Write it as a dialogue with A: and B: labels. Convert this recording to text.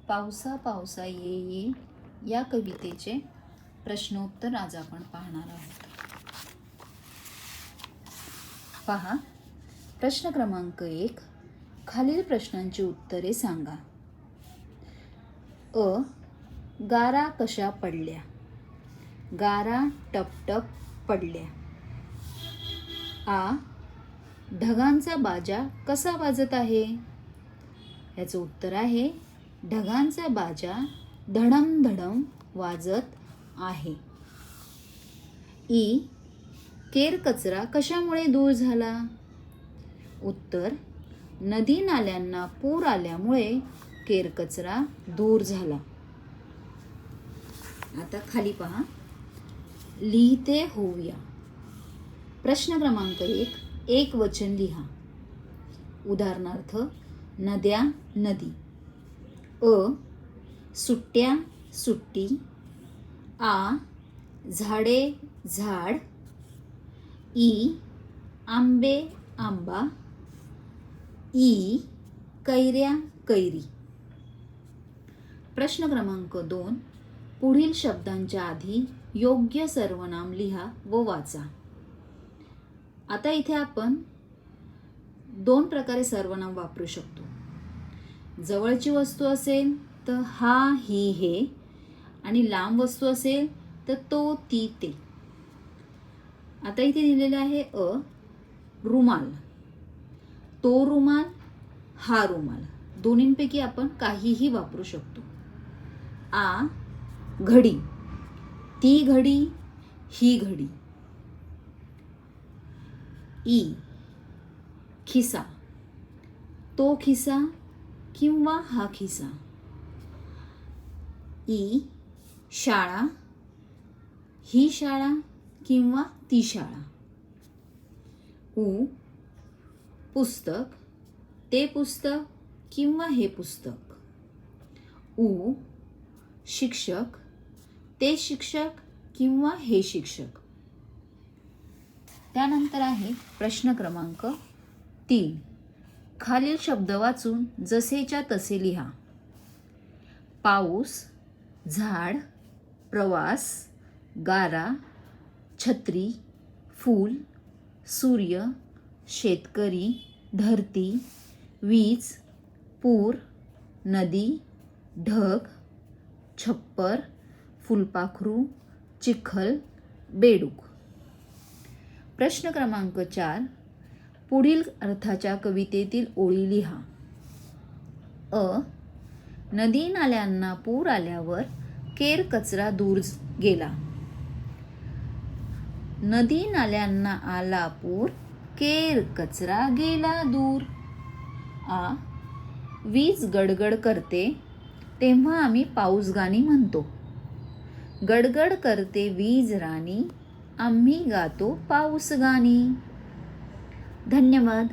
A: पावसा पावसा ये ये या कवितेचे प्रश्नोत्तर आज आपण पाहणार आहोत. पहा, प्रश्न क्रमांक 1. खालील प्रश्नांची उत्तरे सांगा. अ. गारा कशा पडल्या? गारा टपटप पडल्या. आ. ढगांचा बाजा कसा वाजत आहे? याचं उत्तर आहे ढगांचा बाजा धडम धडम वाजत आहे. ई. केर कचरा कशामुळे दूर झाला? उत्तर नदी नाल्यांना पूर आल्यामुळे केर कचरा दूर झाला. आता खाली पहा, लिहिते होऊया. प्रश्न क्रमांक 1. एक वचन लिहा. उदाहरणार्थ, नद्या नदी. अ. सुट्ट्या सुट्टी. आ. झाडे झाड. ई. आंबे आंबा. ई. कैऱ्या कैरी. प्रश्न क्रमांक 2. पुढील शब्दांच्या आधी योग्य सर्वनाम लिहा व वाचा. आता इथे आपण 2 प्रकारे सर्वनाम वापरू शकतो. जवळची वस्तू असेल तर हा ही हे, आणि लांब वस्तू असेल तर तो ती ते. आता इथे दिलेलं आहे अ. रुमाल. तो रुमाल हा रुमाल. दोन्हींपैकी आपण काहीही वापरू शकतो. आ. घडी. ती घडी ही घडी. ई. खिसा. तो खिसा किंवा हा खिसा. ई. शाळा. ही शाळा किंवा ती शाळा. उ. पुस्तक. ते पुस्तक किंवा हे पुस्तक. उ. शिक्षक. ते शिक्षक किंवा हे शिक्षक. त्यानंतर आहे प्रश्न क्रमांक 3. खालील शब्द वाचून जसेच्या तसे लिहा. पाऊस, झाड, प्रवास, गारा, छत्री, फूल, सूर्य, शेतकरी, धरती, वीज, पूर, नदी, ढग, छप्पर, फुलपाखरू, चिखल, बेडूक. प्रश्न क्रमांक 4. पुढील अर्थाच्या कवितेतील ओळी लिहा. अ. नदी नाल्यांना पूर आल्यावर केर कचरा दूर गेला. नदी नाल्यांना आला पूर, केर कचरा गेला दूर. आ. वीज गडगड करते तेव्हा आम्ही पाऊस गाणी म्हणतो. गडगड करते वीज राणी, आम्ही गातो पाऊस गाणी. धन्यवाद.